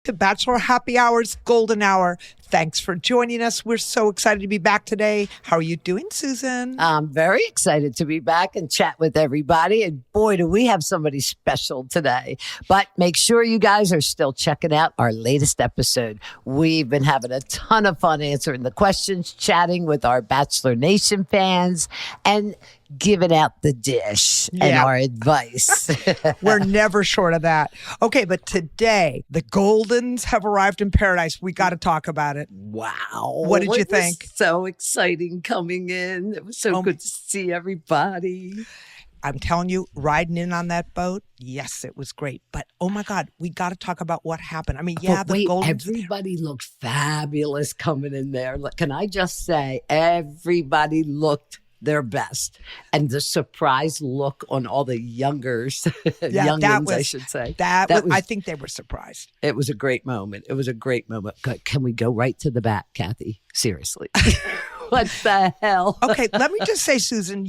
to Bachelor Happy Hour's Golden Hour. Thanks for joining us. We're so excited to be back today. How are you doing, Susan? I'm very excited to be back and chat with everybody. And boy, do we have somebody special today. But make sure you guys are still checking out our latest episode. We've been having a ton of fun answering the questions, chatting with our Bachelor Nation fans, and giving out the dish and our advice. We're never short of that. Okay, but today, the Goldens have arrived in paradise. We got to talk about it. Wow. What did you think? So exciting coming in. It was so good to see everybody. I'm telling you, riding in on that boat, yes, it was great. But oh my God, we got to talk about what happened. I mean, the Goldens. Everybody looked fabulous coming in there. Can I just say, everybody looked their best, and the surprise look on all the youngers, youngins, I should say. I think they were surprised. It was a great moment. It was a great moment. Can we go right to the bat, Kathy? Seriously. What the hell? Okay, let me just say, Susan,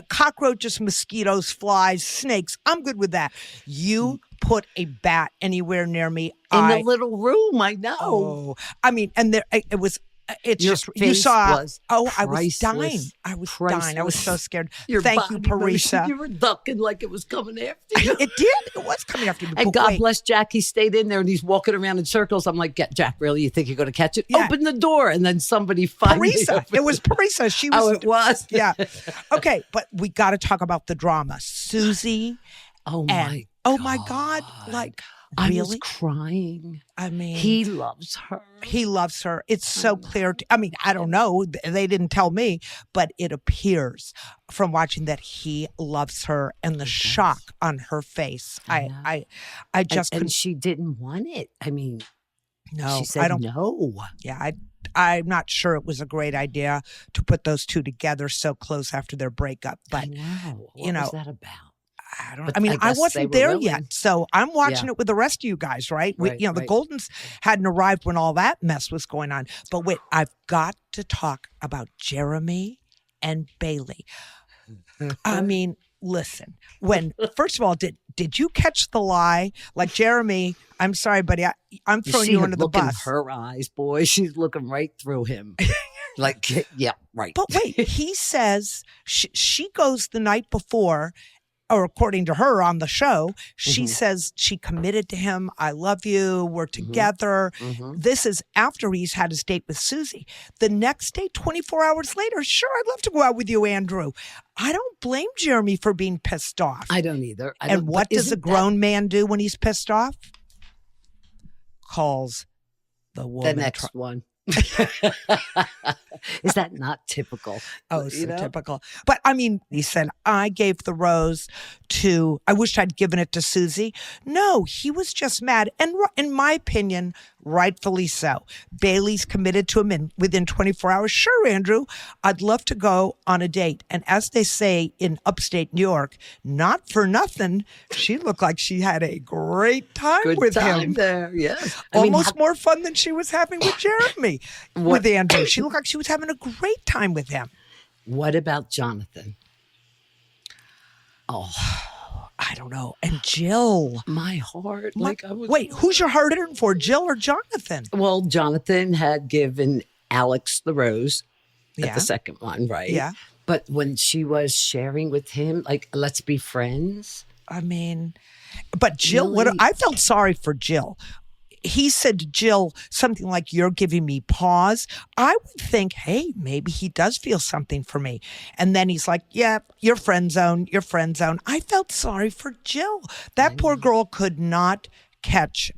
cockroaches, mosquitoes, flies, snakes, I'm good with that. You put a bat anywhere near me. In the little room, I know. Oh, I mean, and there it was. It's Your just face you saw. was I was priceless. dying. I was dying. I was so scared. Your Thank you, body Parisa. motion, you were ducking like it was coming after you. It did. It was coming after me. And But God wait, bless Jack. He stayed in there and he's walking around in circles. I'm like, Jack, really? You think you're going to catch it? Yeah. Open the door. And then somebody finally. Parisa. It was Parisa. She was. Oh, it was? Yeah. Okay, but we got to talk about the drama. Susie. Oh my God. Like. I Really? was crying. I mean, He loves her. He loves her. It's so clear. I mean, I don't know. They didn't tell me, but it appears from watching that he loves her and the shock on her face. I just couldn't. And she didn't want it. I mean, No, she said I don't. no. Yeah, I'm not sure it was a great idea to put those two together so close after their breakup. But I know. What you know, was that about? I don't. But I mean, I guess they wasn't were there willing. yet, so I'm watching Yeah. it with the rest of you guys, right? Right, The right. Goldens hadn't arrived when all that mess was going on. But wait, I've got to talk about Jeremy and Bailey. I mean, listen. When first of all, did you catch the lie? Like Jeremy, I'm sorry, buddy, I'm throwing See you her under the look in bus. her eyes, boy. She's looking right through him. Like, yeah, right. But wait, he says she goes the night before, or according to her on the show, she says she committed to him. I love you. We're together. This is after he's had his date with Susie. The next day, 24 hours later, sure, I'd love to go out with you, Andrew. I don't blame Jeremy for being pissed off. I don't either. And what does a grown man do when he's pissed off? Calls the woman. The next one. Is that not typical? Oh, so typical. But I mean, he said, I gave the rose I wished I'd given it to Susie. No, he was just mad. And in my opinion, rightfully so. Bailey's committed to him and within 24 hours. Sure, Andrew, I'd love to go on a date. And as they say in upstate New York, not for nothing, she looked like she had a great time Good with time him. there, yes. Almost more fun than she was having with Jeremy, with Andrew. She looked like she was having a great time with him. What about Jonathan? Oh, I don't know. And Jill. my heart. Wait, who's your heart in for, Jill or Jonathan? Well, Jonathan had given Alex the rose at Yeah. the second one, right? Yeah. But when she was sharing with him, like, let's be friends. I mean, but Jill, Really? I felt sorry for Jill. He said to Jill something like, you're giving me pause. I would think, hey, maybe he does feel something for me. And then he's like, yeah, you're friend zone. I felt sorry for Jill. That poor girl could not catch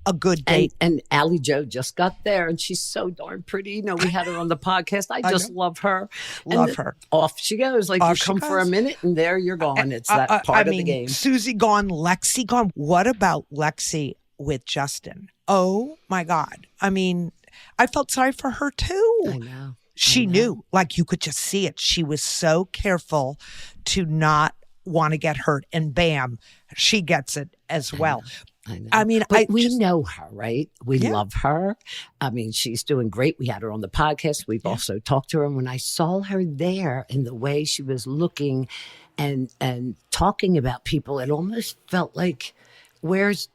a good date. And Allie Joe just got there, and she's so darn pretty. You know, we had her on the podcast. I just love her. Love her. Off she goes. Like, Off you she come for a goes. minute, and there you're gone. It's that part of the game. Susie gone, Lexi gone. What about Lexi with Justin? Oh my God. I mean, I felt sorry for her too. I know. She knew, like you could just see it. She was so careful to not want to get hurt. And bam, she gets it as well. I know. I mean, but we know her, right? We Yeah. love her. I mean, she's doing great. We had her on the podcast. We've also talked to her. And when I saw her there and the way she was looking and talking about people, it almost felt like, where's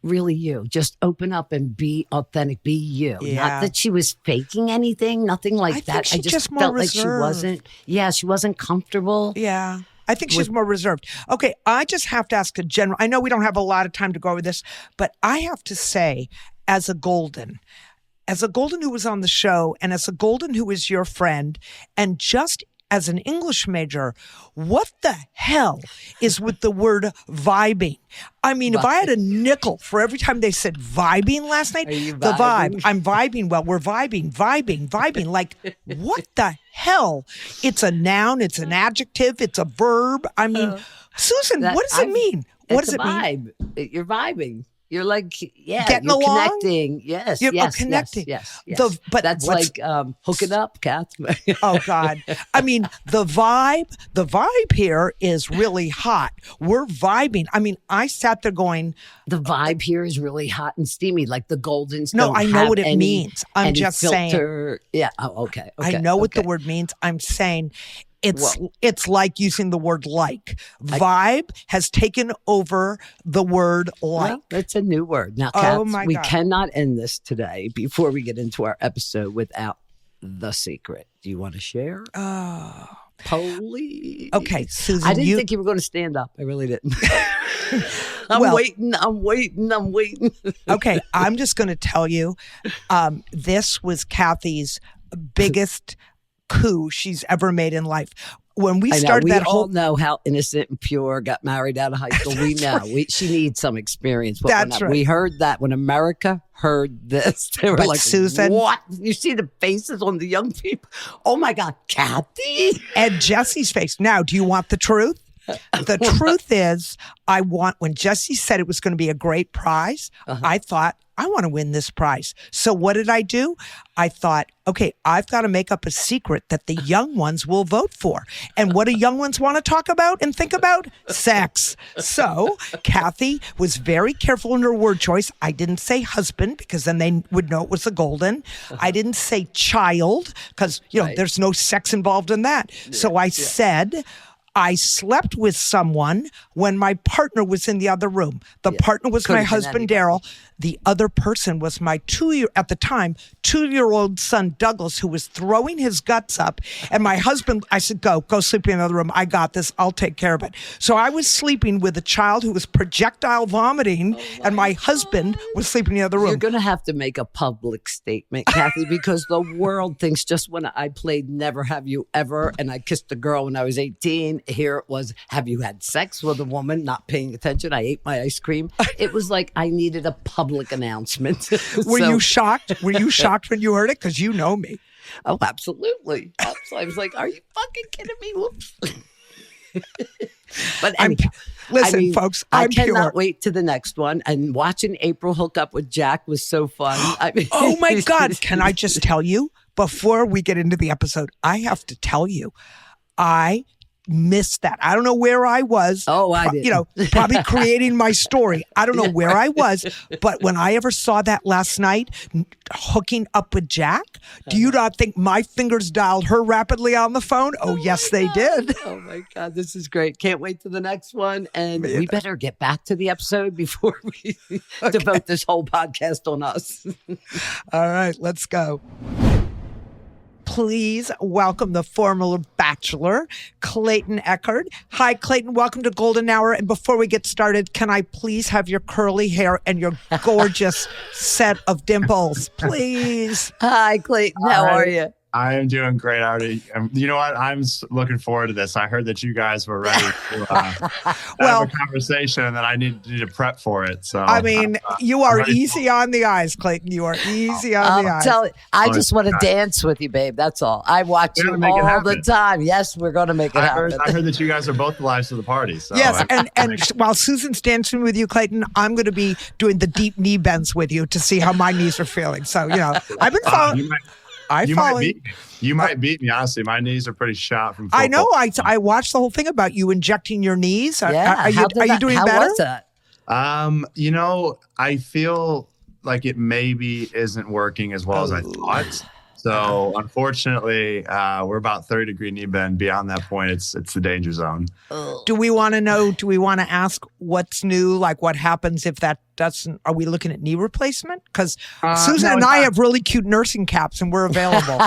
really you. Just open up and be authentic, be you. Yeah. Not that she was faking anything, nothing like I that. think she's I just more felt like reserved. she wasn't comfortable. Yeah. I think she's more reserved. Okay, I just have to ask a general. I know we don't have a lot of time to go over this, but I have to say, as a Golden who was on the show, and as a Golden who is your friend, and just as an English major, what the hell is with the word vibing? I mean, if I had a nickel for every time they said vibing last night, Are you the vibe, vibing? I'm vibing. Well, we're vibing. Like, what the hell? It's a noun, it's an adjective, it's a verb. I mean, Susan, what does it mean? What does it mean? You're vibing. You're like, Getting you're along? connecting. Yes, You're yes, connecting. yes. But that's like hooking up, Kath. Oh God. I mean, the vibe here is really hot. We're vibing. I mean, I sat there going, The vibe here is really hot and steamy, like the Goldens. no, don't I know have what it any- means. I'm any just saying. filter. Yeah. Oh, okay. I know what the word means. I'm saying it's like using the word like. Vibe has taken over the word like. Well, that's a new word. Now, Oh, Kath, my we God. cannot end this today before we get into our episode without the secret. Do you want to share? Oh. Please. Okay, Susan. I didn't think you were going to stand up. I really didn't. I'm Well- waiting. Okay, I'm just going to tell you, this was Kathy's biggest coup she's ever made in life. When we I know, started we that all whole, know how innocent and pure, got married out of high school. We know. She needs some experience. But That's right. We heard that when America heard this. They were But like, Susan- what? You see the faces on the young people? Oh my God, Kathy. and Jesse's face. Now, do you want the truth? The truth is, when Jesse said it was going to be a great prize, I thought, I want to win this prize. So what did I do? I thought, okay, I've got to make up a secret that the young ones will vote for. And what do young ones want to talk about and think about? Sex. So Kathy was very careful in her word choice. I didn't say husband because then they would know it was a Golden. I didn't say child because, Right. there's no sex involved in that. So I said, I slept with someone when my partner was in the other room. The partner was Could've my been husband, anybody. Daryl. The other person was my at the time, 2-year-old son, Douglas, who was throwing his guts up. And my husband, I said, go sleep in the other room. I got this. I'll take care of it. So I was sleeping with a child who was projectile vomiting, and my husband was sleeping in the other room. You're going to have to make a public statement, Kathy, because the world thinks just when I played Never Have You Ever and I kissed a girl when I was 18, here it was, have you had sex with a woman, not paying attention? I ate my ice cream. It was like I needed a public announcement. Were you shocked? Were you shocked when you heard it? Because you know me. Oh, absolutely. I was like, are you fucking kidding me? Whoops. But anyhow, Listen, folks, I I'm cannot pure. wait to the next one. And watching April hook up with Jack was so fun. Oh my God. Can I just tell you, before we get into the episode, I have to tell you, I missed that. I don't know where I was. Oh, I did. Probably creating my story. I don't know where I was, but when I ever saw that last night, hooking up with Jack, do you not think my fingers dialed her rapidly on the phone? Oh yes, they did. Oh my God, this is great. Can't wait to the next one. And we better get back to the episode before we devote this whole podcast on us. All right, let's go. Please welcome the former bachelor, Clayton Eckert. Hi, Clayton. Welcome to Golden Hour. And before we get started, can I please have your curly hair and your gorgeous set of dimples? Please. Hi, Clayton. How are you? I am doing great, Artie. You know what? I'm looking forward to this. I heard that you guys were ready to have a conversation, and that I need to prep for it. So I mean, you are easy on the eyes, Clayton. You are easy on the eyes. I just want to dance with you, babe. That's all. I watch We're you gonna make it all the happen. time. Yes, we're going to make it I happen. heard that you guys are both the lives of the party. So Yes, and while Susan's dancing with you, Clayton, I'm going to be doing the deep knee bends with you to see how my knees are feeling. So, I've been following. You might beat me. Honestly, my knees are pretty shot from. I know. football. I watched the whole thing about you injecting your knees. Yeah. Are you doing how better? was that? I feel like it maybe isn't working as well as I thought. So unfortunately, we're about 30-degree knee bend. Beyond that point, it's the danger zone. Do we want to know? Do we want to ask what's new? Like what happens if that doesn't, are we looking at knee replacement? Because Susan and I not. have really cute nursing caps and we're available.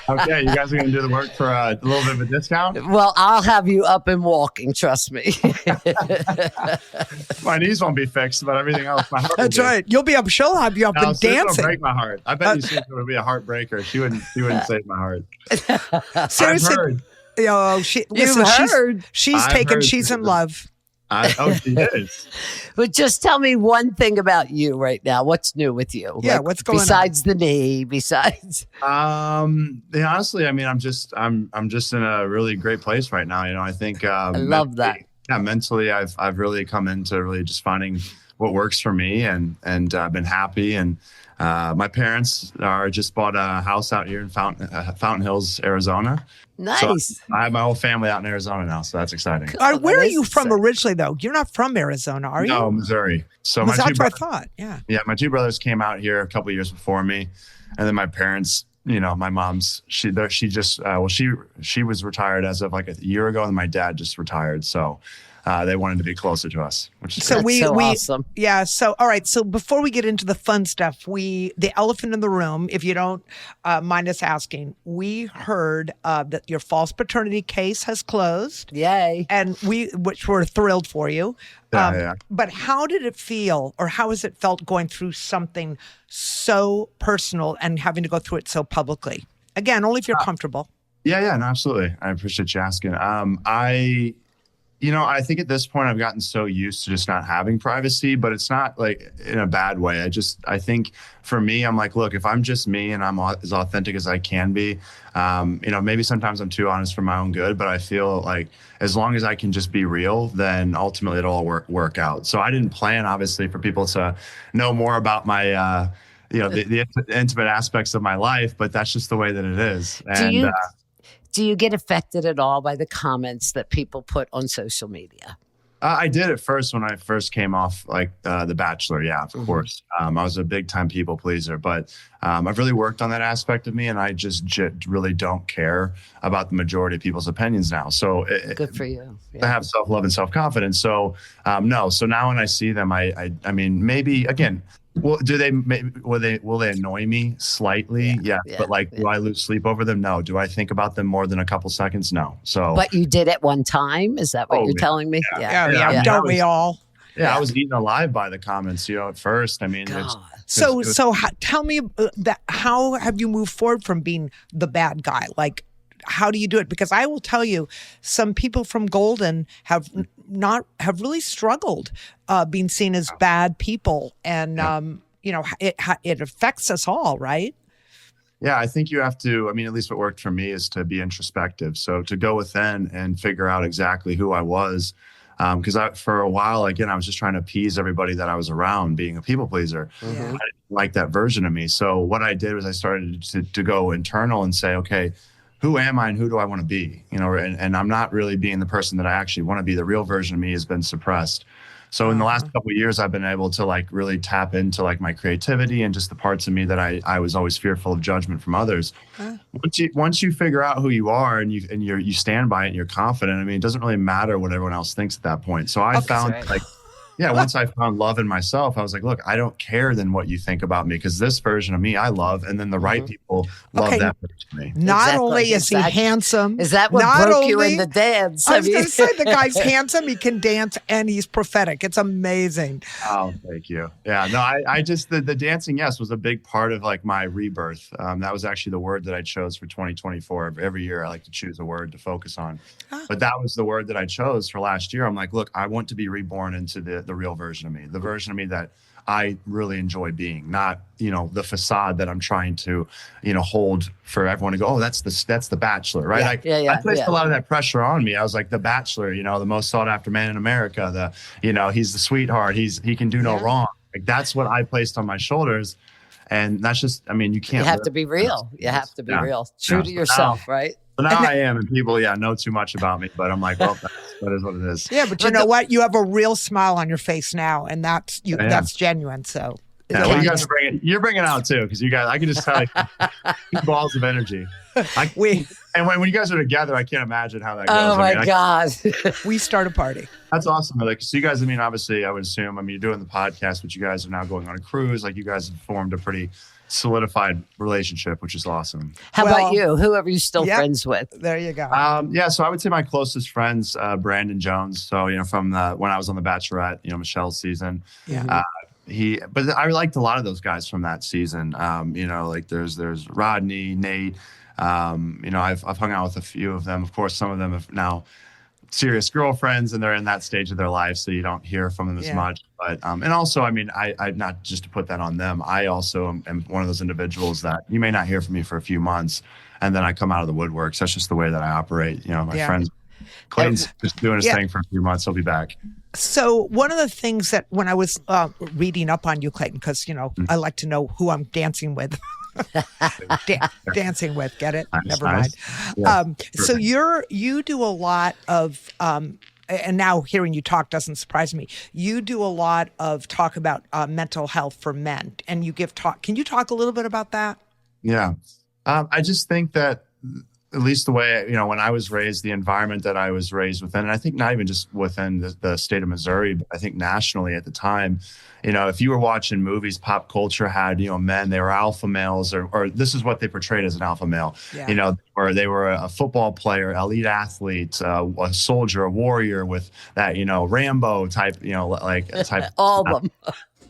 Okay, you guys are going to do the work for a little bit of a discount? Well, I'll have you up and walking, trust me. My knees won't be fixed, but everything else, my heart will That's be. right. She'll have you up No, and Susan will dancing. break my heart. I bet you Susan would be a heartbreaker. She wouldn't save my heart. Seriously. I've heard. She's I've taken, heard she's in Susan. love. She is. But just tell me one thing about you right now. What's new with you? Yeah, what's going on? Besides the knee, besides. Honestly, I mean, I'm just in a really great place right now. I think I love that. Yeah, mentally, I've really come into really just finding what works for me, and I've been happy. And my parents just bought a house out here in Fountain Hills, Arizona. Nice. So I have my whole family out in Arizona now, so that's exciting. Where are you from originally, though? You're not from Arizona, are you? No, Missouri. So That's what I thought. Yeah. Yeah, my two brothers came out here a couple of years before me, and then my parents. My mom's she was retired as of like a year ago, and my dad just retired. So they wanted to be closer to us, which is So great. awesome. Yeah. So, all right. So before we get into the fun stuff, the elephant in the room, if you don't mind us asking, we heard that your false paternity case has closed. Yay. And which we're thrilled for you. Yeah. But how did it feel, or how has it felt going through something so personal and having to go through it so publicly? Again, only if you're comfortable. Yeah, no, absolutely. I appreciate you asking. I think at this point I've gotten so used to just not having privacy, but it's not like in a bad way. I think for me, I'm like, look, if I'm just me and I'm as authentic as I can be, maybe sometimes I'm too honest for my own good, but I feel like as long as I can just be real, then ultimately it'll all work out. So I didn't plan, obviously, for people to know more about my, the intimate aspects of my life, but that's just the way that it is. And Do you get affected at all by the comments that people put on social media? I did at first when I first came off The Bachelor. Yeah, of course. I was a big time people pleaser, but I've really worked on that aspect of me, and I just really don't care about the majority of people's opinions now. So Good for you. I have self-love and self-confidence. So no. So now when I see them, I mean, maybe again, will they annoy me slightly? Yeah. But do I lose sleep over them? No. Do I think about them more than a couple seconds? No. So. But you did at one time? Is that what you're telling me? Yeah. Don't we all? Yeah, I was eaten alive by the comments, at first. I mean, So tell me how have you moved forward from being the bad guy? Like, how do you do it? Because I will tell you, some people from Golden have really struggled being seen as bad people, and it affects us all, right? Yeah, I think you have to. I mean, at least what worked for me is to be introspective. So to go within and figure out exactly who I was. Because for a while, again, I was just trying to appease everybody that I was around, being a people pleaser. I didn't like that version of me. So what I did was I started to go internal and say, okay, who am I and who do I want to be? And I'm not really being the person that I actually want to be. The real version of me has been suppressed. So in the last couple of years, I've been able to really tap into my creativity and just the parts of me that I was always fearful of judgment from others. Once you figure out who you are and you stand by it and you're confident, I mean, it doesn't really matter what everyone else thinks at that point. So I found once I found love in myself, I was like, look, I don't care then what you think about me, because this version of me I love, and then the right people love that version of me. Not only is he handsome. Is that what broke you in the dance? I was going to say, the guy's handsome, he can dance, and he's prophetic. It's amazing. Oh, thank you. Yeah, no, I just, the dancing, yes, was a big part of my rebirth. That was actually the word that I chose for 2024. Every year I like to choose a word to focus on. But that was the word that I chose for last year. I'm like, look, I want to be reborn into the real version of me, the version of me that I really enjoy being, not, the facade that I'm trying to, hold for everyone to go, oh, that's the Bachelor, right? I placed a lot of that pressure on me. I was like, the Bachelor, the most sought after man in America, he's the sweetheart. He can do no wrong. That's what I placed on my shoulders. And that's just, I mean, you can't. You have to be real. You have to be real. True to yourself, right? So now I am, and people, know too much about me, but I'm like, well, that is what it is. Yeah, but you know what? You have a real smile on your face now, and that's genuine. So Yeah, well, you guys are you're bringing out too, because you guys, I can just tell you, balls of energy. And when you guys are together, I can't imagine how that goes. Oh my God. We start a party. That's awesome. Like, so you guys, I mean, obviously, I would assume, I mean, you're doing the podcast, but you guys are now going on a cruise. Like, you guys have formed a pretty solidified relationship, which is awesome. How about you? Who are you still friends with? There you go. Yeah, so I would say my closest friends, Brandon Jones. So, from when I was on The Bachelorette, Michelle's season. Yeah. But I liked a lot of those guys from that season. Like there's Rodney, Nate. I've hung out with a few of them. Of course, some of them have now serious girlfriends and they're in that stage of their life, so you don't hear from them as much. But and also, I mean, I not just to put that on them. I also am one of those individuals that you may not hear from me for a few months, and then I come out of the woodworks. That's just the way that I operate. My friends. Clayton's just doing his thing for a few months. He'll be back. So one of the things that when I was reading up on you, Clayton, because, I like to know who I'm dancing with. Dancing with, get it? Nice, Never nice. mind. Yeah, so you do a lot of, and now hearing you talk doesn't surprise me. You do a lot of talk about mental health for men, and you give talk. Can you talk a little bit about that? Yeah. I just think that, at least the way, when I was raised, the environment that I was raised within, and I think not even just within the state of Missouri, but I think nationally at the time, if you were watching movies, pop culture had, men, they were alpha males, or this is what they portrayed as an alpha male, or they were a football player, elite athlete, a soldier, a warrior with that, Rambo type, type. All of them.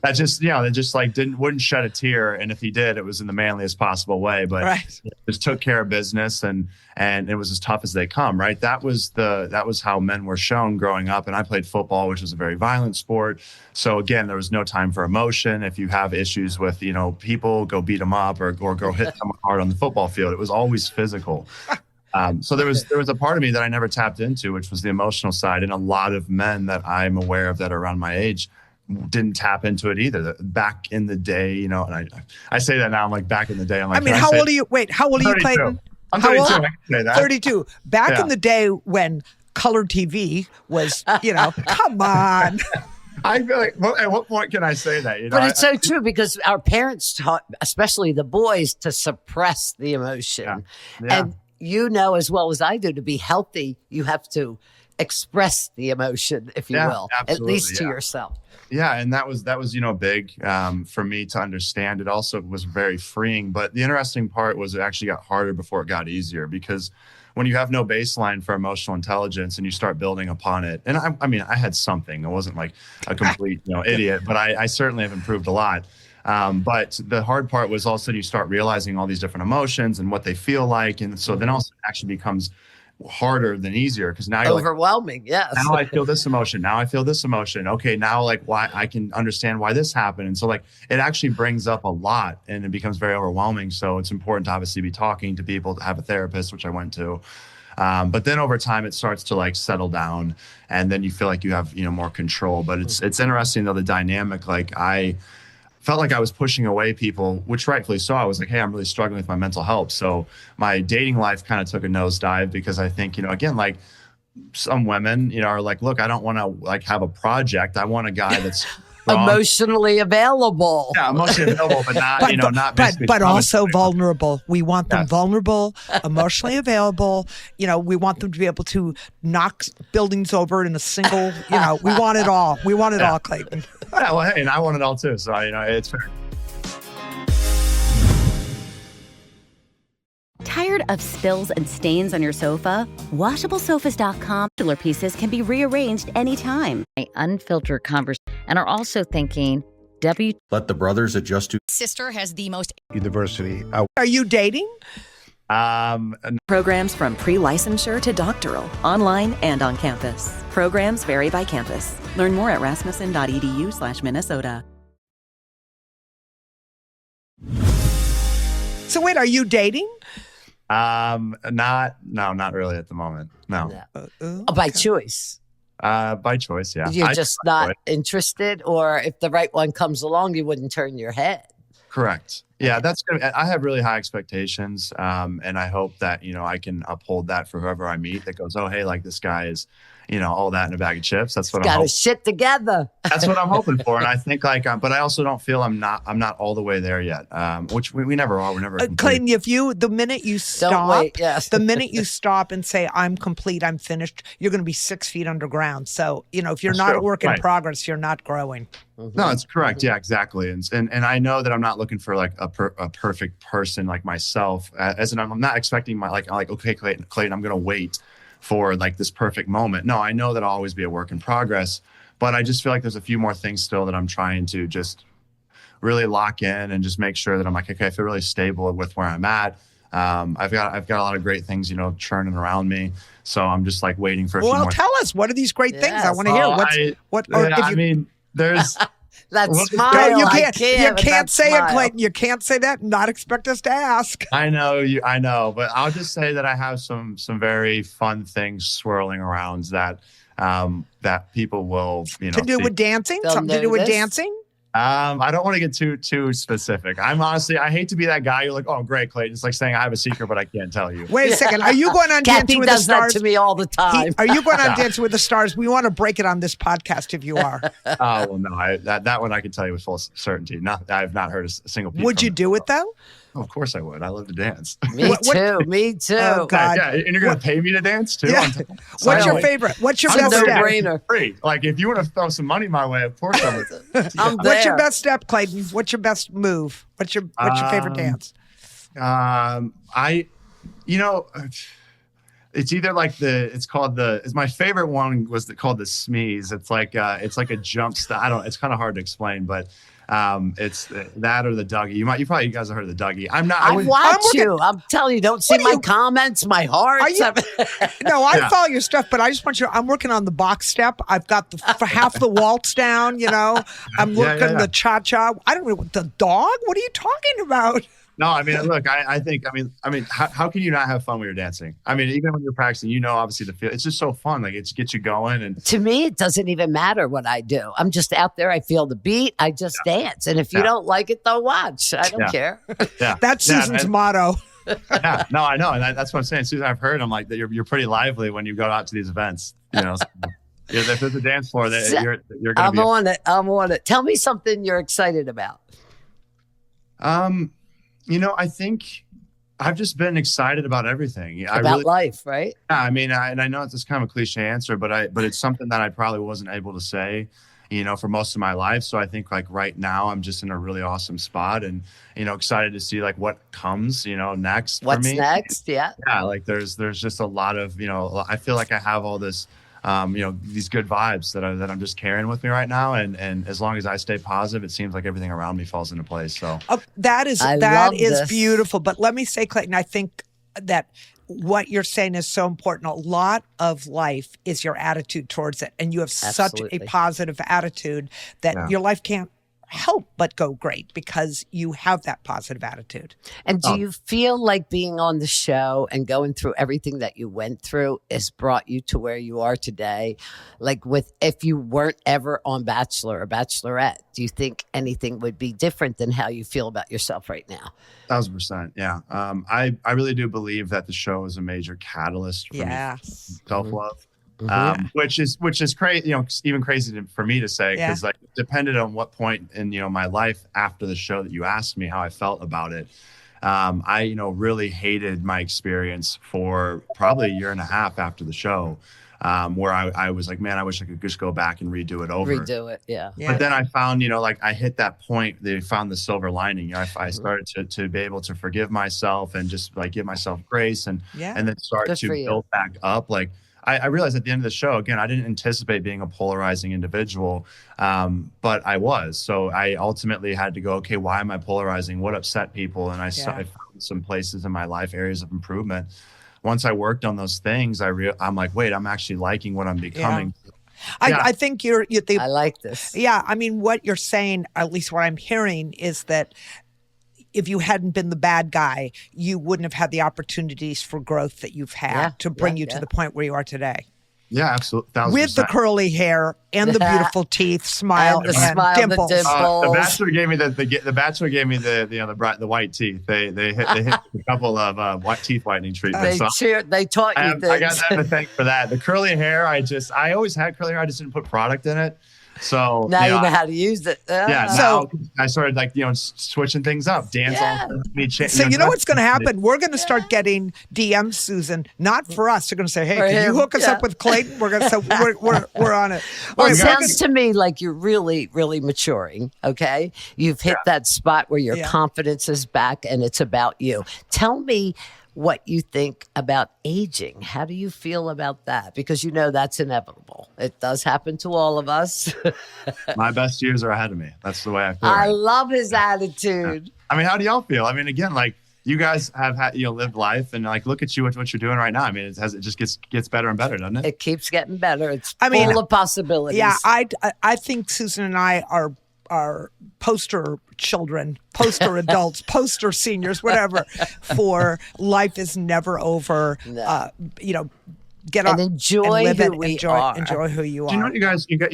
That just, they just like wouldn't shed a tear. And if he did, it was in the manliest possible way, but just took care of business and it was as tough as they come. Right. That was how men were shown growing up. And I played football, which was a very violent sport. So again, there was no time for emotion. If you have issues with, people, go beat them up or go hit someone hard on the football field. It was always physical. So there was a part of me that I never tapped into, which was the emotional side. And a lot of men that I'm aware of that are around my age didn't tap into it either. Back in the day, and I say that now, I'm like, back in the day. I'm like, how old are you? Wait, how old are you, Clayton? I'm 32. I can say that. 32. Back in the day when color TV was, come on. I feel like, at what point can I say that? But it's so true, because our parents taught, especially the boys, to suppress the emotion. Yeah. And as well as I do, to be healthy, you have to express the emotion, if you will, at least to yourself. Yeah, and that was big for me to understand. It also was very freeing. But the interesting part was it actually got harder before it got easier, because when you have no baseline for emotional intelligence and you start building upon it, and I had something. I wasn't like a complete idiot, but I certainly have improved a lot. But the hard part was also you start realizing all these different emotions and what they feel like, and so then also it actually becomes harder than easier, because now you're overwhelming. Yes. Now I feel this emotion. Now I feel this emotion. Okay, now why I can understand why this happened. And so it actually brings up a lot and it becomes very overwhelming. So it's important to obviously be talking to people, to have a therapist, which I went to. But then over time it starts to settle down, and then you feel like you have more control. But it's interesting though, the dynamic. I felt like I was pushing away people, which rightfully so. I was like, hey, I'm really struggling with my mental health. So my dating life kind of took a nosedive, because I think, again, some women, are like, look, I don't want to have a project. I want a guy that's emotionally available. Yeah, emotionally available, but not but also vulnerable. We want them vulnerable, emotionally available. We want them to be able to knock buildings over in a single. We want it all. We want it all, Clayton. Yeah, well, hey, and I want it all too. So it's fair. Tired of spills and stains on your sofa? WashableSofas.com filler pieces can be rearranged anytime. Unfiltered conversation, and are also thinking, Let the brothers adjust to. Sister has the most university. Are you dating? Programs from pre-licensure to doctoral, online and on campus. Programs vary by campus. Learn more at rasmussen.edu/Minnesota. So wait, are you dating? Not really at the moment. No. By choice. By choice, yeah. You're just not interested, or if the right one comes along, you wouldn't turn your head. Correct. Yeah, that's good. I have really high expectations, and I hope that I can uphold that for whoever I meet. That goes, oh, hey, like this guy is, all that in a bag of chips. That's what I'm Got hoping. his shit together. That's what I'm hoping for, and I think but I also don't feel I'm not all the way there yet. Which we never are. We're never complete. Clayton, the minute you stop, wait, yes. the minute you stop and say, I'm complete, I'm finished, you're going to be 6 feet underground. So, if you're That's not true. a work in Right. progress, you're not growing. No, it's correct. Yeah, exactly. And I know that I'm not looking for like a perfect person like myself. As in, I'm not expecting okay, Clayton, I'm going to wait for like this perfect moment. No, I know that I'll always be a work in progress, but I just feel like there's a few more things still that I'm trying to just really lock in and just make sure that I'm like, okay, I feel really stable with where I'm at. I've got a lot of great things, churning around me. So I'm just like waiting for a few Well, more. tell us, what are these great things? I Yes. want to hear. There's That Well, smile. You I can't with that say smile. it, Clayton. You can't say that and not expect us to ask. I know, but I'll just say that I have some very fun things swirling around that people will, To do see. with dancing? They'll Something to do with notice. dancing? I don't want to get too specific. I hate to be that guy. You're like, oh, great, Clayton. It's like saying I have a secret, but I can't tell you. Wait a second. Are you going on Kathy Dancing with the does that Stars? to me all the time. Are you going on Dancing with the Stars? We want to break it on this podcast if you are. Oh, well, no, that one I can tell you with full certainty. I've not heard a single peep Would from you it. do it though? Oh, of course I would. I love to dance. Me too. Me too. Oh, God. Yeah, and you're going to pay me to dance too? Yeah. What's your Really? favorite? What's your It's a best step? no-brainer. Free. Like, if you want to throw some money my way, of course I would. I'm What's your there. best step, Clayton? What's your best move? What's your favorite dance? It's either like it's my favorite one was called the smeeze. It's like a jump style. It's kind of hard to explain, but it's that or the Dougie. You guys have heard of the Dougie. I watch you. I'm telling you, don't see What are my you- comments, my heart. Are you- No, I Yeah. follow your stuff, but I just want you. I'm working on the box step. I've got for half the waltz down. I'm working yeah. the cha cha. I don't know what the dog. What are you talking about? No, I mean, look, I think, how can you not have fun when you're dancing? I mean, even when you're practicing, obviously the feel. It's just so fun. Like, it gets you going, and To me, it doesn't even matter what I do. I'm just out there. I feel the beat. I just dance. And if you Yeah. don't like it, don't watch. I don't Yeah. care. yeah, That's yeah, Susan's and- motto. Yeah, no, I know, and that's what I'm saying. Susan, I've heard. I'm like that you're pretty lively when you go out to these events. So, if there's a dance floor, that you're gonna I'm be. on it. I'm on it. Tell me something you're excited about. I think I've just been excited about everything. About life, right? Yeah, I mean, and I know it's just kind of a cliche answer, but it's something that I probably wasn't able to say, for most of my life. So I think like right now I'm just in a really awesome spot, and excited to see like what comes, next What's for me. next? Yeah. Yeah, like there's just a lot of I feel like I have all this. These good vibes that I'm just carrying with me right now, and as long as I stay positive, it seems like everything around me falls into place. So That is I love this. beautiful. But let me say, Clayton, I think that what you're saying is so important. A lot of life is your attitude towards it, and you have such a Absolutely. positive attitude that Yeah. your life can't help but go great because you have that positive attitude. And do you feel like being on the show and going through everything that you went through has brought you to where you are today? Like if you weren't ever on Bachelor or Bachelorette, do you think anything would be different than how you feel about yourself right now? 1,000%. Yeah. I really do believe that the show is a major catalyst for me, Yes. self-love. Which is crazy, even crazy for me to say, because like depended on what point in my life after the show that you asked me how I felt about it. I really hated my experience for probably a year and a half after the show, where I was like, man, I wish I could just go back and redo it over. Redo it. Yeah. Yeah. But then I found, like I hit that point, they found the silver lining. I started to be able to forgive myself and just like give myself grace and then start Good to for you. build back up. Like I realized at the end of the show, again, I didn't anticipate being a polarizing individual, but I was. So I ultimately had to go, okay, why am I polarizing? What upset people? And I found some places in my life, areas of improvement. Once I worked on those things, I'm like, wait, I'm actually liking what I'm becoming. I think you're I like this. yeah. I mean, what you're saying, at least what I'm hearing, is that if you hadn't been the bad guy, you wouldn't have had the opportunities for growth that you've had to bring you to the point where you are today. Yeah, absolutely. with the curly hair and the beautiful teeth, smile, And the smile, the dimples. dimple. The Bachelor gave me the Bachelor gave me the white teeth. They hit a couple of teeth whitening treatments. They taught you things. I got them to thank for that. The curly hair, I always had curly hair. I just didn't put product in it. So now you know how to use it. Yeah. So now I started switching things up. Dan's So you know what's going to happen? We're going to start getting DMs, Susan, not for us. They're going to say, "Hey, can you hook us up with Clayton?" We're going to say, "We're on it." Well, it sounds to me like you're really, really maturing. Okay, you've hit that spot where your confidence is back, and it's about you. Tell me what you think about aging. How do you feel about that? Because that's inevitable. It does happen to all of us. My best years are ahead of me. That's the way I feel. I love his attitude. I mean, how do y'all feel? I mean, again, you guys have had lived life, and look at you what you're doing right now. I mean, it just gets better and better, doesn't it? It keeps getting better. It's full of possibilities. Yeah, I think Susan and I are poster children, poster adults, poster seniors, whatever, for life is never over. Get on and enjoy and who we are. Enjoy who you are. Do you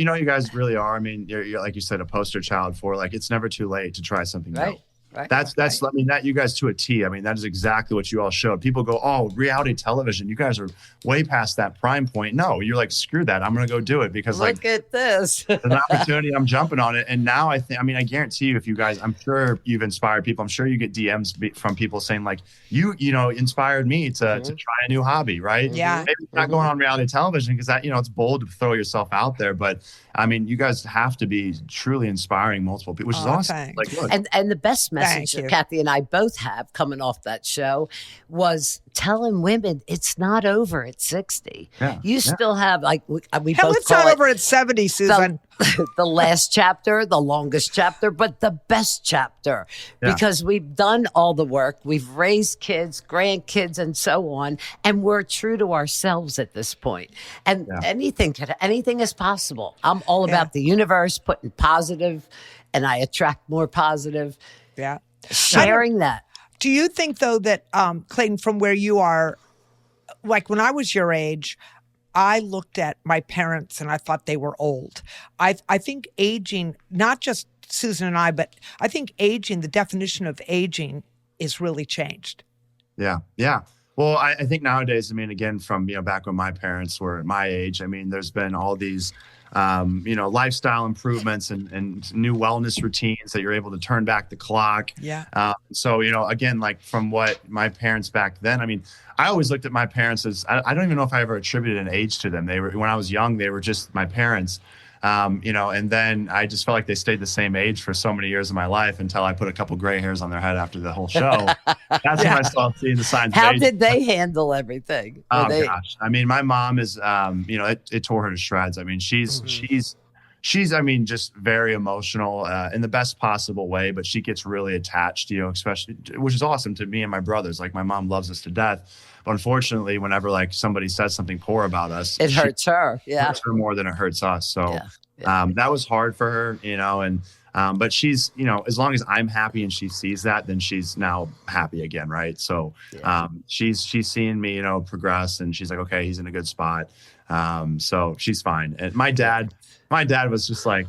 know what you guys really are? I mean, you're like you said, a poster child for it's never too late to try something new. Right. That's I mean, that you guys to a T. I mean, that is exactly what you all showed. People go, "Oh, reality television, you guys are way past that prime point." No, you're like, screw that. I'm going to go do it because look at this. an opportunity. I'm jumping on it. And now I guarantee you, if you guys, I'm sure you've inspired people. I'm sure you get DMs from people saying you inspired me to try a new hobby, right? Yeah. Maybe it's not going on reality television because that, it's bold to throw yourself out there. But I mean, you guys have to be truly inspiring multiple people, which is awesome. Thanks. Look. And the best message that Kathy and I both have coming off that show was telling women it's not over at 60. Yeah. You still have we Hell, both it's call not it over at 70, Susan. the last chapter, the longest chapter, but the best chapter because we've done all the work. We've raised kids, grandkids, and so on, and we're true to ourselves at this point. And anything is possible. I'm all about the universe, putting positive, and I attract more positive. Yeah. Sharing that. Do you think, though, that, Clayton, from where you are, like when I was your age, I looked at my parents and I thought they were old. I think aging, not just Susan and I, but I think aging, the definition of aging is really changed. Yeah. Yeah. Well, I think nowadays, I mean, again, from, back when my parents were my age, I mean, there's been all these, lifestyle improvements and new wellness routines that you're able to turn back the clock. Yeah. So, again, from what my parents back then, I mean, I always looked at my parents as, I don't even know if I ever attributed an age to them. When I was young, they were just my parents. And then I just felt like they stayed the same age for so many years of my life until I put a couple gray hairs on their head after the whole show. That's when I started seeing the signs. How did they handle everything? Gosh. I mean, my mom is, it tore her to shreds. I mean, she's, I mean, just very emotional in the best possible way, but she gets really attached, especially, which is awesome to me and my brothers. Like my mom loves us to death. But unfortunately, whenever somebody says something poor about us, it hurts her. It hurts her more than it hurts us. So that was hard for her, and but she's, as long as I'm happy and she sees that, then she's now happy again, right? So she's seeing me, progress, and she's like, okay, he's in a good spot. So she's fine. And my dad was just like,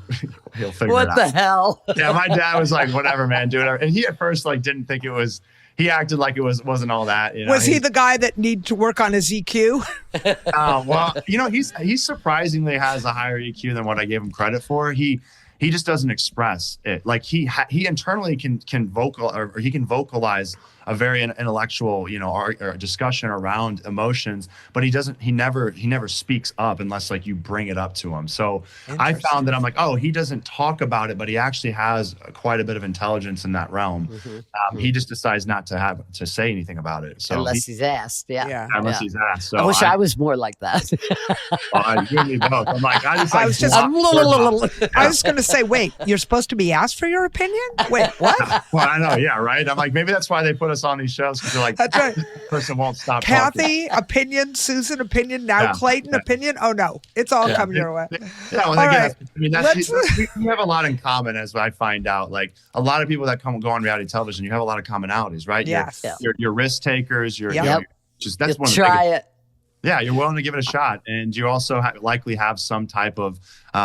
he'll figure it out. What the hell? Yeah, my dad was like, whatever, man, do whatever. And he at first didn't think it was. He acted like it wasn't all that. Was he the guy that needed to work on his EQ? Well, he surprisingly has a higher EQ than what I gave him credit for. He just doesn't express it. Like he internally can vocalize a very intellectual, or discussion around emotions, but he never speaks up unless you bring it up to him. So I found that I'm like, oh, he doesn't talk about it, but he actually has quite a bit of intelligence in that realm. He just decides not to say anything about it. So unless he's asked, unless he's asked. So I wish I was more like that. You and me both. I'm like, I was going to say, wait, you're supposed to be asked for your opinion? Wait, what? Well, I know, yeah, right. I'm like, maybe that's why they put us on these shows, because they're like, that's right. This person won't stop Kathy, talking. opinion. Susan, opinion. Now Clayton, opinion. Oh no, it's all coming your way. Yeah, well, all again, right. we have a lot in common, as I find out. Like a lot of people that go on reality television, you have a lot of commonalities, right? Yes. You're risk takers. That's You'll one of the try biggest. it. Yeah, you're willing to give it a shot. And you also likely have some type of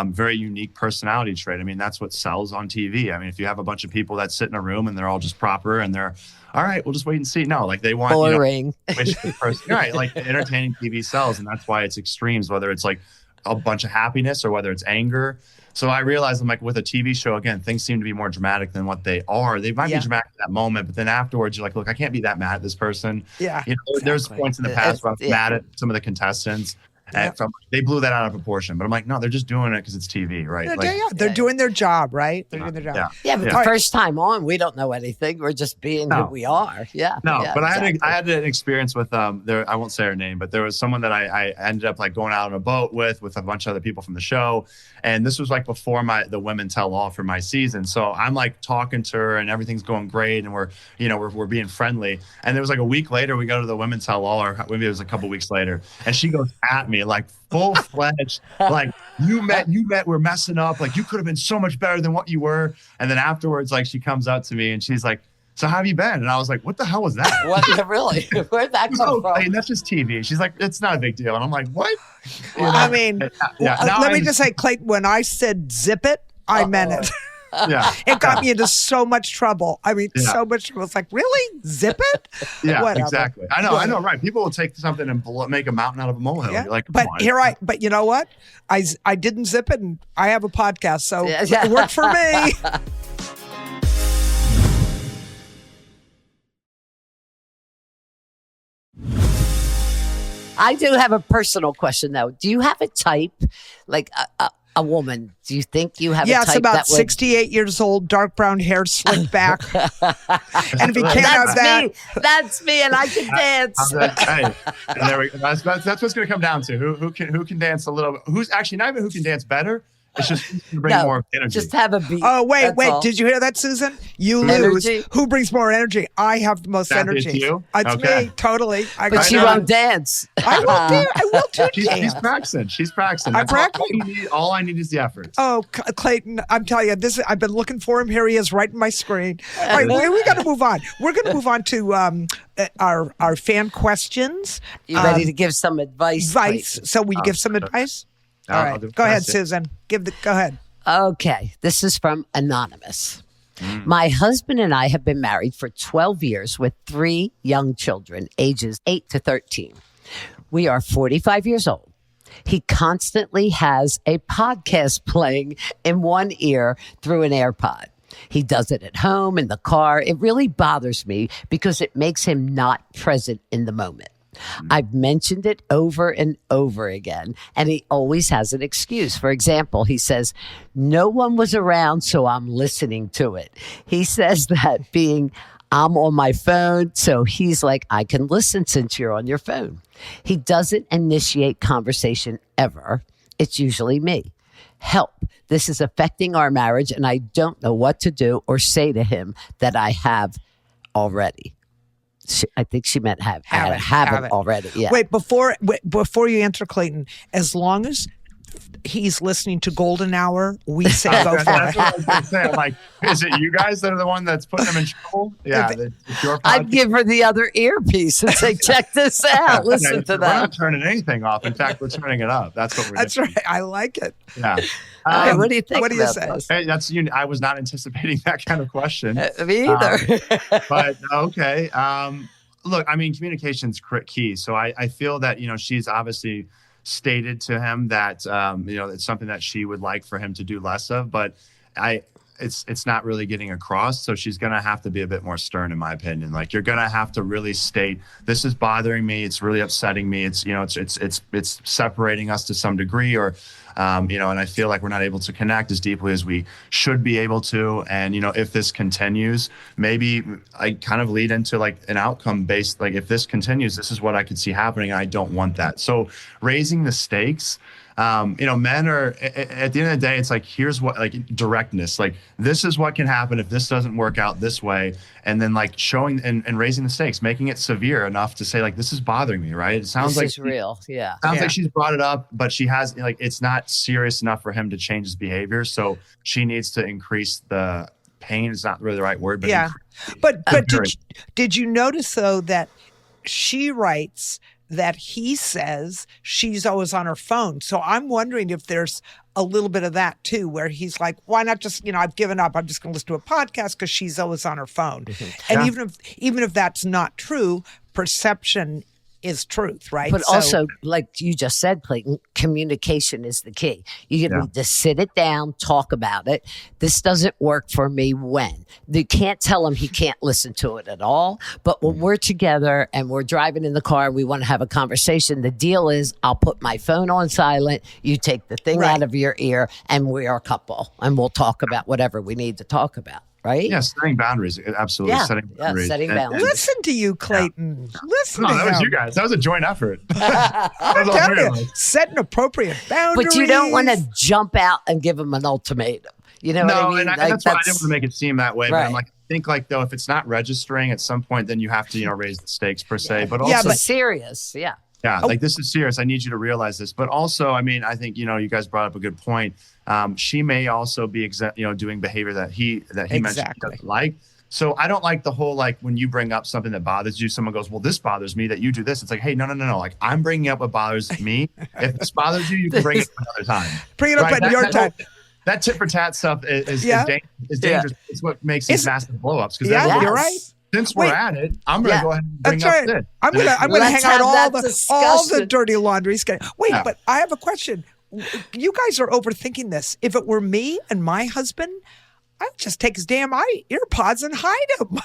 very unique personality trait. I mean, that's what sells on TV. I mean, if you have a bunch of people that sit in a room and they're all just proper and they're, all right, we'll just wait and see. No, like they want, Boring. which the person, right? Like entertaining TV sells. And that's why it's extremes, whether it's like a bunch of happiness or whether it's anger. So I realized I'm like with a TV show, again, things seem to be more dramatic than what they are. They might be dramatic at that moment, but then afterwards you're like, look, I can't be that mad at this person. Yeah. There's points in the past where I was mad at some of the contestants. And they blew that out of proportion. But I'm like, no, they're just doing it because it's TV, right? They're doing their job, right? They're doing their job. Yeah, but the first time on, we don't know anything. We're just being who we are. Yeah. No, but exactly. I had an experience with there. I won't say her name, but there was someone that I ended up like going out on a boat with a bunch of other people from the show, and this was like before the women tell all for my season. So I'm like talking to her, and everything's going great, and we're being friendly. And it was like a week later, we go to the women tell all, or maybe it was a couple weeks later, and she goes at me like full fledged, like you met, we're messing up, like you could have been so much better than what you were. And then afterwards, like she comes up to me and she's like, so how have you been? And I was like, what the hell was that? What, really? Where'd that come from? And that's just TV. She's like, it's not a big deal. And I'm like, what? I mean, let me just say, Clayton, when I said zip it, I meant it. Yeah. It got me into so much trouble. I mean, so much trouble. It's like, really? Zip it? Yeah, Whatever. exactly. I know, right. People will take something and make a mountain out of a molehill. Yeah. You're like, but you know what? I didn't zip it, and I have a podcast, so it worked for me. I do have a personal question, though. Do you have a type, like a woman? Do you think you have a type? Yes, about 68 years old, dark brown hair, slicked back. And if you can't have that. That's me, and I can dance. And there we go. That's what's going to come down to. Who can dance a little? Who's actually not even who can dance better. It's just to bring more energy. Just have a beat. Oh, wait. All. Did you hear that, Susan? You Energy. lose. Who brings more energy? I have the most energy. It's you? It's me, totally. But she won't dance. I will too dance. She's practicing. She's practicing. I'm practicing. All I need is the effort. Oh, Clayton, I'm telling you, I've been looking for him. Here he is right in my screen. All right, we got to move on. We're going to move on to our fan questions. You ready to give some advice? So will you give some advice? All right. Go ahead, Susan. Go ahead. Okay. This is from Anonymous. My husband and I have been married for 12 years with 3 young children, ages 8 to 13. We are 45 years old. He constantly has a podcast playing in one ear through an AirPod. He does it at home, in the car. It really bothers me because it makes him not present in the moment. I've mentioned it over and over again, and he always has an excuse. For example, he says, no one was around, so I'm listening to it. He says that being I'm on my phone, so he's like, I can listen since you're on your phone. He doesn't initiate conversation ever. It's usually me. Help. This is affecting our marriage, and I don't know what to do or say to him that I have already. I think she meant haven't already. Yeah. Wait, before you answer, Clayton, as long as he's listening to Golden Hour, we say go for That's it. what I was going to say. I'm like, is it you guys that are the one that's putting them in trouble? Yeah. It's your podcast. I'd give her the other earpiece and say, check this out. Listen to We're that. not turning anything off. In fact, we're turning it up. That's what we're That's doing. right. I like it. Yeah. Hey, what do you think? What do you about say? this? Hey, that's I was not anticipating that kind of question. Me either. But okay. Look, I mean, communication's key. So I feel that, she's obviously stated to him that, it's something that she would like for him to do less of, but it's not really getting across. So she's going to have to be a bit more stern, in my opinion. Like, you're going to have to really state, this is bothering me. It's really upsetting me. It's, it's separating us to some degree, or, and I feel like we're not able to connect as deeply as we should be able to. And, if this continues, maybe I kind of lead into like an outcome based, like if this continues, this is what I could see happening. And I don't want that. So raising the stakes, men are at the end of the day, it's like, here's what, like directness, like this is what can happen if this doesn't work out this way. And then like showing and raising the stakes, making it severe enough to say like, this is bothering me, right? It sounds this is real. Yeah. Sounds like she's brought it up, but she has like, it's not serious enough for him to change his behavior. So she needs to increase the pain. Is not really the right word, but yeah. But did you notice though that she writes that he says she's always on her phone. So I'm wondering if there's a little bit of that too, where he's like, why not just, I've given up. I'm just going to listen to a podcast because she's always on her phone. And even if that's not true, perception is truth, right? But also, like you just said, Clayton, communication is the key. You need to sit it down, talk about it. This doesn't work for me when. You can't tell him he can't listen to it at all. But when we're together and we're driving in the car and we want to have a conversation, the deal is I'll put my phone on silent, you take the thing out of your ear, and we are a couple. And we'll talk about whatever we need to talk about. Right? Yeah, setting boundaries. Absolutely. Yeah, setting boundaries. Setting boundaries. Listen to you, Clayton. Listen to that was him. you guys. That was a joint effort. I'm telling you, setting appropriate boundaries. But you don't want to jump out and give him an ultimatum. You know what I mean? And that's why I didn't want to make it seem that way. But I'm like, I think like though, if it's not registering at some point, then you have to, raise the stakes per se. But also serious. Yeah. Yeah, like this is serious. I need you to realize this. But also, I mean, I think, you guys brought up a good point. She may also be, doing behavior that he mentioned he doesn't like. So I don't like the whole, like, when you bring up something that bothers you, someone goes, well, this bothers me that you do this. It's like, hey, no. Like, I'm bringing up what bothers me. If this bothers you, you can bring it up another time. Bring it up at your time. That tit for tat stuff is dangerous. Yeah. It's what makes these massive blowups. Yeah, you're right. Since we're at it, I'm going to go ahead and bring up this. I'm gonna hang out all the dirty laundry. Wait, but I have a question. You guys are overthinking this. If it were me and my husband, I'd just take his damn earpods and hide them.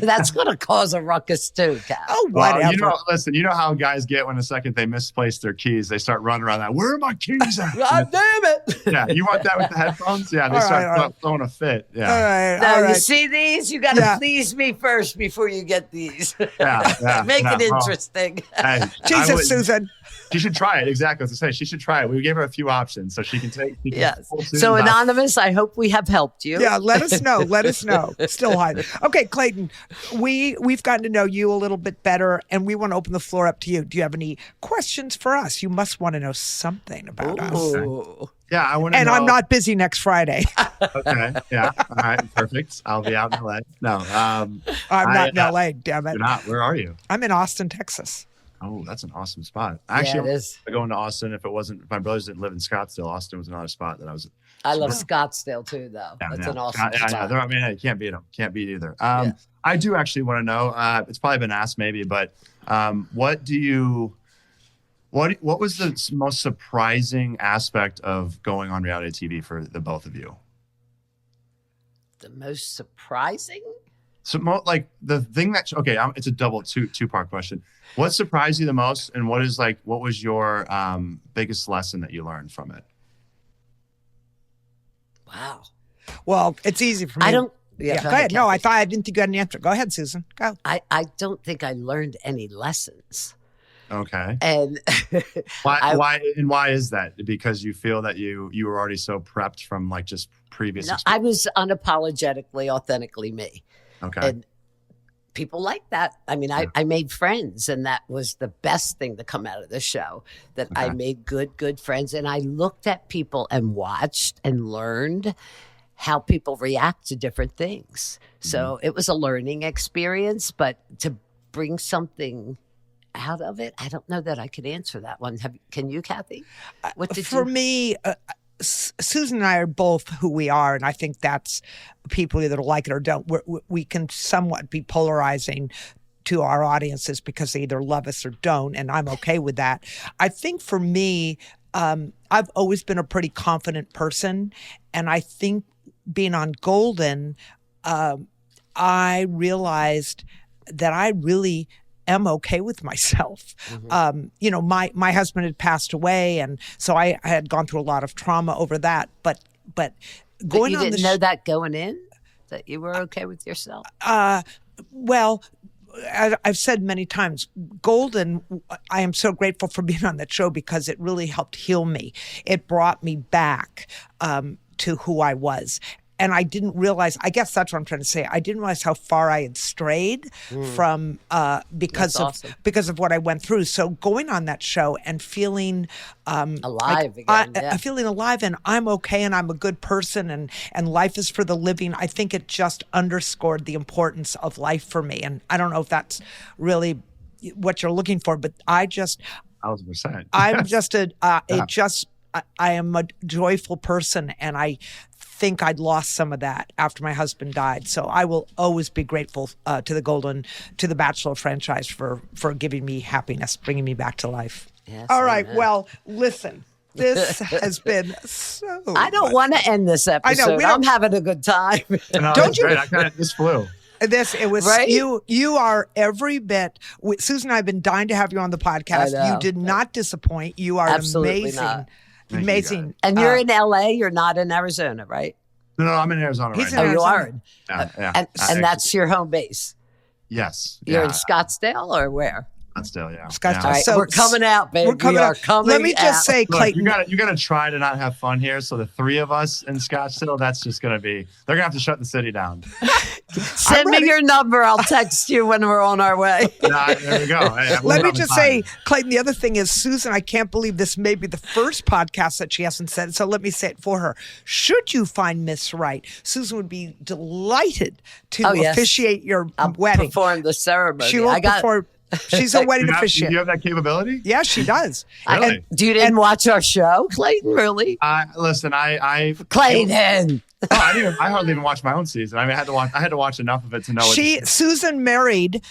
That's going to cause a ruckus too, Kat. Oh, whatever. Well, listen, you know how guys get when the second they misplace their keys, they start running around that, where are my keys at? God damn it. Yeah, you want that with the headphones? Yeah, they start throwing a fit. Yeah. All right. You see these? You got to please me first before you get these. Make it interesting. Hey, Jesus, Susan. She should try it. Exactly. As I say, she should try it. We gave her a few options so she can take. So Anonymous, I hope we have helped you. Yeah, let us know. Let us know. Still hiding. Okay, Clayton, we've gotten to know you a little bit better, and we want to open the floor up to you. Do you have any questions for us? You must want to know something about us. Yeah, I want to know. And I'm not busy next Friday. Okay. Yeah. All right. Perfect. I'll be out in LA. No. I'm not in LA, damn it. You're not. Where are you? I'm in Austin, Texas. Oh, that's an awesome spot. Actually, it is. I go into Austin. If my brothers didn't live in Scottsdale, Austin was another spot that I was. I love Scottsdale too, though. That's an awesome spot. I mean, you can't beat them. Can't beat either. I do actually want to know. It's probably been asked maybe, but what was the most surprising aspect of going on reality TV for the both of you? The most surprising? So, like the thing that it's a double two-part question. What surprised you the most, and what was your biggest lesson that you learned from it? Wow. Well, it's easy for me. I don't. Yeah, go ahead. No, I didn't think you had an answer. Go ahead, Susan. Go. I don't think I learned any lessons. Okay. And why is that? Because you feel that you were already so prepped from like just previous. I was unapologetically, authentically me. Okay. And people like that. I mean, I made friends, and that was the best thing to come out of the show, that I made good friends. And I looked at people and watched and learned how people react to different things. So it was a learning experience, but to bring something out of it, I don't know that I could answer that one. Can you, Kathy? What did For me, Susan and I are both who we are, and I think that's people either like it or don't. We can somewhat be polarizing to our audiences because they either love us or don't, and I'm okay with that. I think for me, I've always been a pretty confident person, and I think being on Golden, I realized that I really am okay with myself. My husband had passed away, and so I had gone through a lot of trauma over that. But going you on didn't know that going in, that you were okay with yourself. Well, I've said many times, Golden, I am so grateful for being on that show because it really helped heal me. It brought me back to who I was. And I didn't realize, I guess that's what I'm trying to say. I didn't realize how far I had strayed from because of what I went through. So going on that show and feeling alive again. Feeling alive, and I'm okay, and I'm a good person, and life is for the living. I think it just underscored the importance of life for me. And I don't know if that's really what you're looking for, but I just 1,000%. I'm just I am a joyful person, and I think I'd lost some of that after my husband died. So I will always be grateful to the Bachelor franchise for giving me happiness, bringing me back to life. Yes, all right. amen. Well, listen, this has been so. I don't want to end this episode. I'm having a good time. No, Don't you? Great. This flew. It was Right? you are every bit. Susan and I have been dying to have you on the podcast. I know. You did not disappoint. You are Absolutely amazing. not. Thank you, Amazing. And you're in LA. You're not in Arizona, right? No, I'm in Arizona He's right in now. You Arizona. are. Yeah. And that's your home base. Yes. You're in yeah. Scottsdale or where? Scottsdale, yeah. Scottsdale. All right, So- we're coming out, baby. We're coming are up. coming Let me just out. say, Look, Clayton. you gotta try to not have fun here. So the three of us in Scottsdale, that's just gonna be. They're gonna have to shut the city down. Send me your number. I'll text you when we're on our way. There we go. Hey, Let me just say, Clayton, the other thing is, Susan, I can't believe this may be the first podcast that she hasn't said, so let me say it for her. Should you find Miss Right, Susan would be delighted to Oh, yes. officiate your I'll wedding. perform the ceremony. She will perform. She's a wedding Do officiant. you have that capability? Yeah, she does. Really? You didn't watch our show, Clayton? Really? Listen, Clayton. I hardly even watched my own season. I mean, I had to watch enough of it to know. Susan married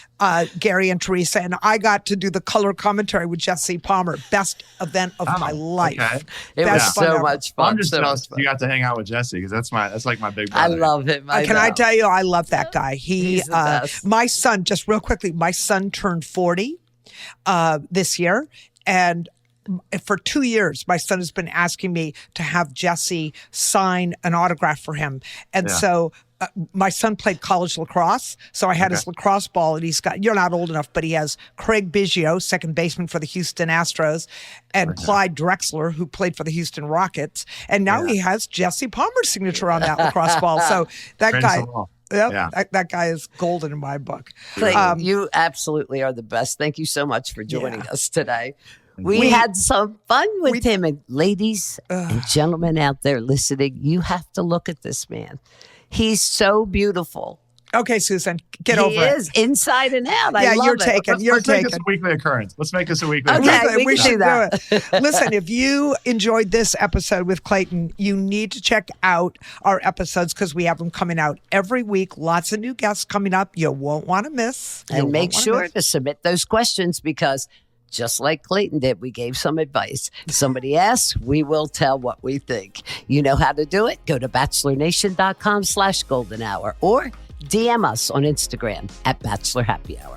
Gary and Teresa, and I got to do the color commentary with Jesse Palmer. Best event of my life. Okay. It Best was fun so ever. much fun. I'm just so jealous much fun. you got to hang out with Jesse because that's like my big I brother. love him. Can I tell you, I love that guy. He's the best. My son, just real quickly, my son turned 40 this year, and for 2 years, my son has been asking me to have Jesse sign an autograph for him. And so my son played college lacrosse. So I had his lacrosse ball, and you're not old enough, but he has Craig Biggio, second baseman for the Houston Astros, and Clyde Drexler, who played for the Houston Rockets. And now he has Jesse Palmer's signature on that lacrosse ball. So that Praise guy. the Lord. Yep, Yeah. that guy is golden in my book. Clayton, you absolutely are the best. Thank you so much for joining us today. We had some fun with him. And ladies and gentlemen out there listening, you have to look at this man. He's so beautiful. Okay, Susan, get over it. He is inside and out. I Yeah, love you're it. taken. Let's make this a weekly occurrence. Let's make this a weekly Okay. occurrence. we can should do that. it. Listen, if you enjoyed this episode with Clayton, you need to check out our episodes because we have them coming out every week. Lots of new guests coming up. You won't want to miss. And make sure to submit those questions because just like Clayton did, we gave some advice. If somebody asks, we will tell what we think. You know how to do it. Go to bachelornation.com/golden hour or DM us on Instagram at Bachelor Happy Hour.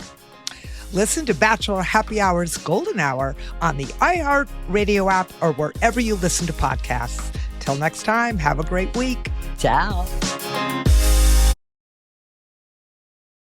Listen to Bachelor Happy Hour's Golden Hour on the iHeart Radio app or wherever you listen to podcasts. Till next time, have a great week. Ciao.